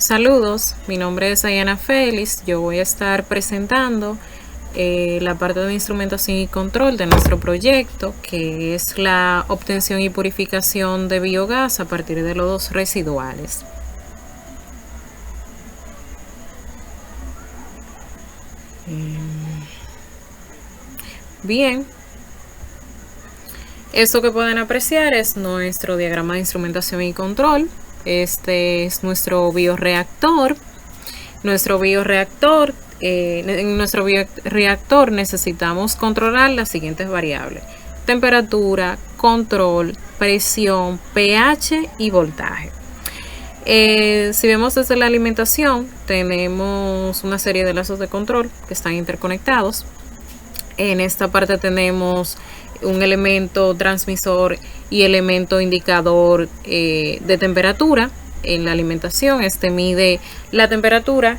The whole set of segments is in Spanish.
Saludos, mi nombre es Ayana Félix. Yo voy a estar presentando la parte de instrumentación y control de nuestro proyecto, que es la obtención y purificación de biogás a partir de lodos residuales. Bien, esto que pueden apreciar es nuestro diagrama de instrumentación y control. Este es nuestro bioreactor. En nuestro bioreactor necesitamos controlar las siguientes variables: temperatura, control, presión, pH y voltaje. Si vemos desde la alimentación, tenemos una serie de lazos de control que están interconectados. En esta parte tenemos un elemento transmisor y elemento indicador de temperatura. En la alimentación, este mide la temperatura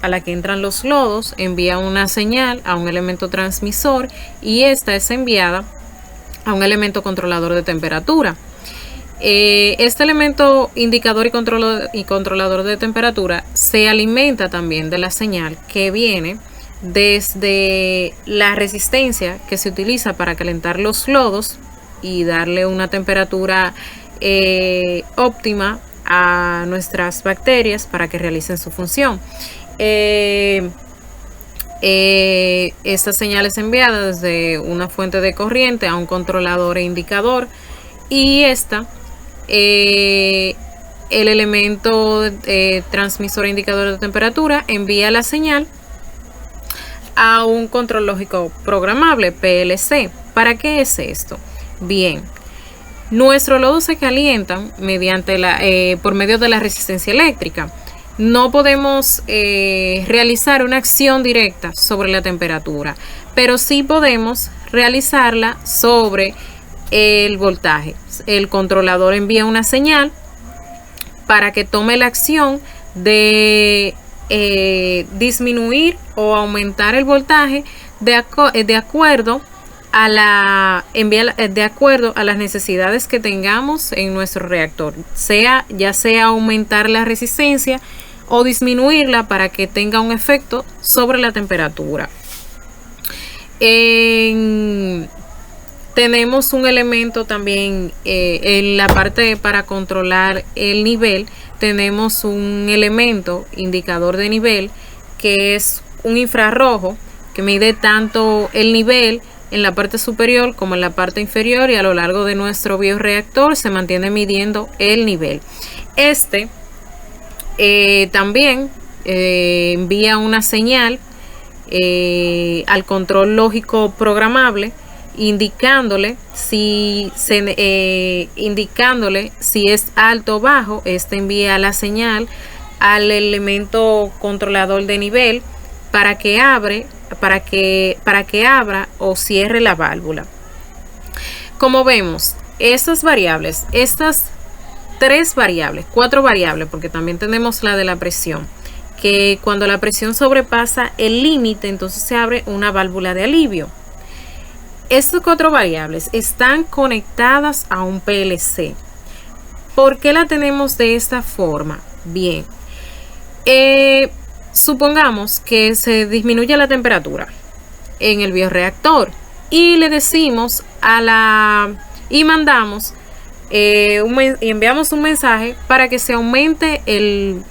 a la que entran los lodos, envía una señal a un elemento transmisor y esta es enviada a un elemento controlador de temperatura. Este elemento indicador y controlador de temperatura se alimenta también de la señal que viene desde la resistencia que se utiliza para calentar los lodos y darle una temperatura óptima a nuestras bacterias para que realicen su función. Esta señal es enviada desde una fuente de corriente a un controlador e indicador y el elemento transmisor e indicador de temperatura envía la señal a un control lógico programable, PLC. ¿Para qué es esto? Bien, nuestros lodos se calientan por medio de la resistencia eléctrica. No podemos realizar una acción directa sobre la temperatura, pero sí podemos realizarla sobre el voltaje. El controlador envía una señal para que tome la acción de disminuir o aumentar el voltaje de acuerdo a las necesidades que tengamos en nuestro reactor, ya sea aumentar la resistencia o disminuirla para que tenga un efecto sobre la temperatura. Tenemos un elemento también en la parte para controlar el nivel. Tenemos un elemento indicador de nivel que es un infrarrojo que mide tanto el nivel en la parte superior como en la parte inferior, y a lo largo de nuestro bioreactor se mantiene midiendo el nivel. También envía una señal al control lógico programable indicándole si es alto o bajo. Este envía la señal al elemento controlador de nivel para que abra o cierre la válvula. Como vemos, estas cuatro variables, porque también tenemos la de la presión, que cuando la presión sobrepasa el límite, entonces se abre una válvula de alivio. Estas cuatro variables están conectadas a un PLC. ¿Por qué la tenemos de esta forma? Bien, supongamos que se disminuye la temperatura en el bioreactor y le decimos y mandamos y enviamos un mensaje para que se aumente el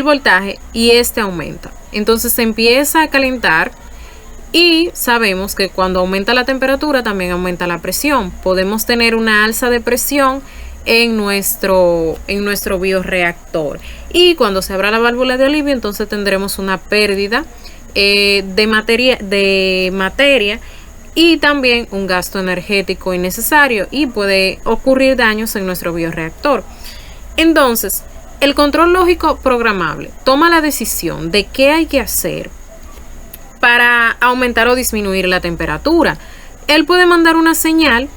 voltaje, y este aumenta. Entonces se empieza a calentar. Y sabemos que cuando aumenta la temperatura también aumenta la presión. Podemos tener una alza de presión en nuestro bioreactor. Y cuando se abra la válvula de alivio, entonces tendremos una pérdida de materia y también un gasto energético innecesario, y puede ocurrir daños en nuestro bioreactor. Entonces, el control lógico programable toma la decisión de qué hay que hacer para aumentar o disminuir la temperatura. Él puede mandar una señal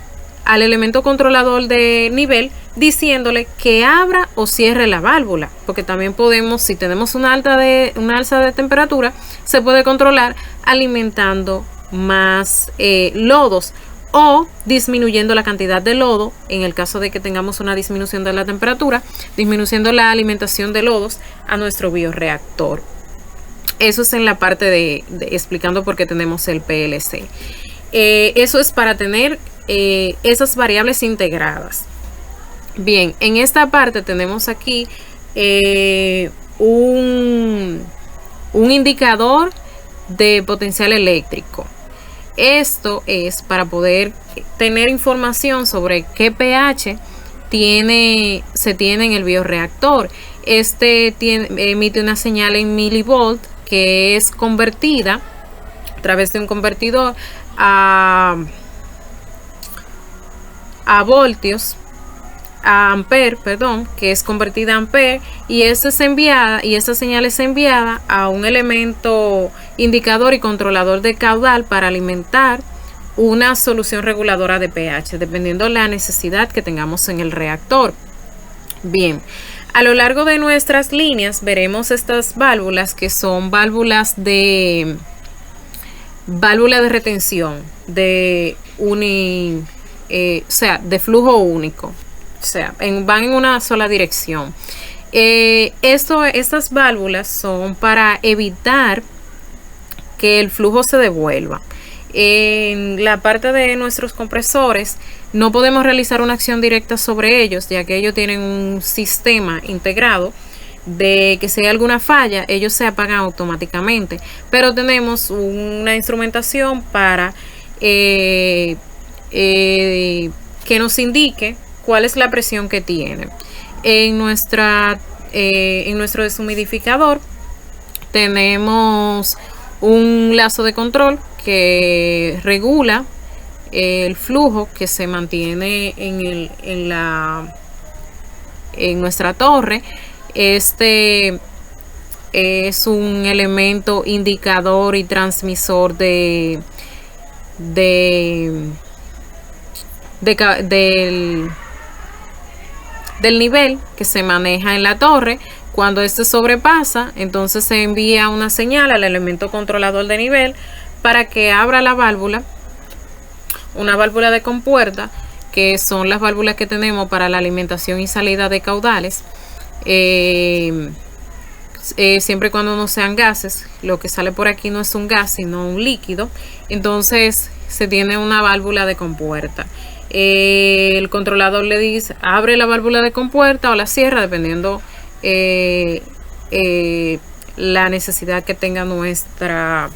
al elemento controlador de nivel diciéndole que abra o cierre la válvula, porque también podemos, si tenemos una alza de temperatura, se puede controlar alimentando más lodos, o disminuyendo la cantidad de lodo, en el caso de que tengamos una disminución de la temperatura, disminuyendo la alimentación de lodos a nuestro bioreactor. Eso es en la parte de explicando por qué tenemos el PLC. Eso es para tener esas variables integradas. Bien, en esta parte tenemos aquí un indicador de potencial eléctrico. Esto es para poder tener información sobre qué pH se tiene en el bioreactor. Emite una señal en milivolt que es convertida a través de un convertidor a voltios, a ampere, perdón, que es convertida a ampere, y esa señal es enviada a un elemento indicador y controlador de caudal para alimentar una solución reguladora de pH, dependiendo de la necesidad que tengamos en el reactor. Bien, a lo largo de nuestras líneas veremos estas válvulas que son válvulas de retención de flujo único. O sea, van en una sola dirección. Estas válvulas son para evitar que el flujo se devuelva. En la parte de nuestros compresores no podemos realizar una acción directa sobre ellos, ya que ellos tienen un sistema integrado de que si hay alguna falla, ellos se apagan automáticamente. Pero tenemos una instrumentación para que nos indique cuál es la presión que tiene. En nuestro deshumidificador tenemos un lazo de control que regula el flujo que se mantiene en nuestra torre. Este es un elemento indicador y transmisor del nivel que se maneja en la torre. Cuando este sobrepasa, entonces se envía una señal al elemento controlador de nivel para que abra la válvula, una válvula de compuerta, que son las válvulas que tenemos para la alimentación y salida de caudales. Siempre y cuando no sean gases, lo que sale por aquí no es un gas sino un líquido, entonces se tiene una válvula de compuerta. El controlador le dice abre la válvula de compuerta o la cierra dependiendo la necesidad que tenga nuestra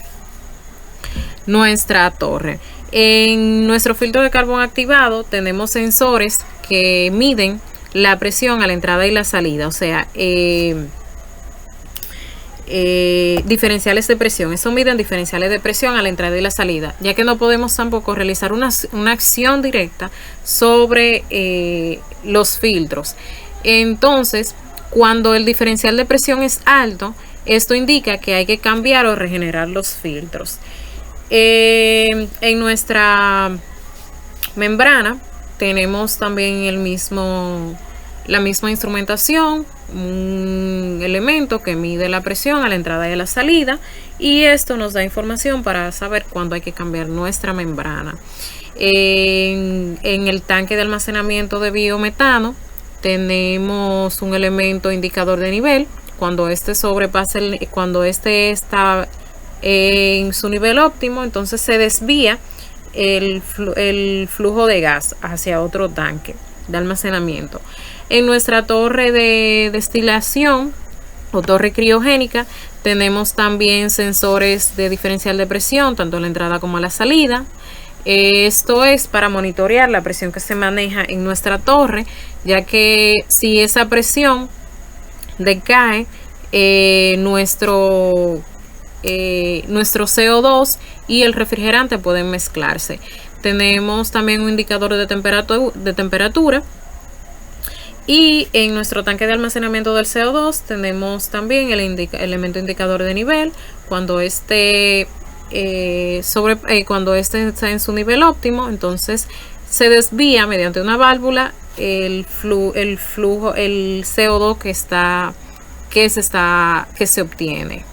torre. En nuestro filtro de carbón activado tenemos sensores que miden la presión a la entrada y la salida, o sea, diferenciales de presión. Eso miden diferenciales de presión a la entrada y la salida, ya que no podemos tampoco realizar una acción directa sobre los filtros. Entonces, cuando el diferencial de presión es alto, esto indica que hay que cambiar o regenerar los filtros. En nuestra membrana tenemos también la misma instrumentación, un elemento que mide la presión a la entrada y a la salida, y esto nos da información para saber cuándo hay que cambiar nuestra membrana. En el tanque de almacenamiento de biometano tenemos un elemento indicador de nivel. Cuando este está en su nivel óptimo, entonces se desvía el flujo de gas hacia otro tanque de almacenamiento. En nuestra torre de destilación o torre criogénica tenemos también sensores de diferencial de presión, tanto a la entrada como a la salida. Esto es para monitorear la presión que se maneja en nuestra torre, ya que si esa presión decae, nuestro CO2 y el refrigerante pueden mezclarse. Tenemos también un indicador de temperatura, y en nuestro tanque de almacenamiento del CO2 tenemos también el elemento indicador de nivel. Cuando este está en su nivel óptimo, entonces se desvía mediante una válvula el CO2 que se obtiene.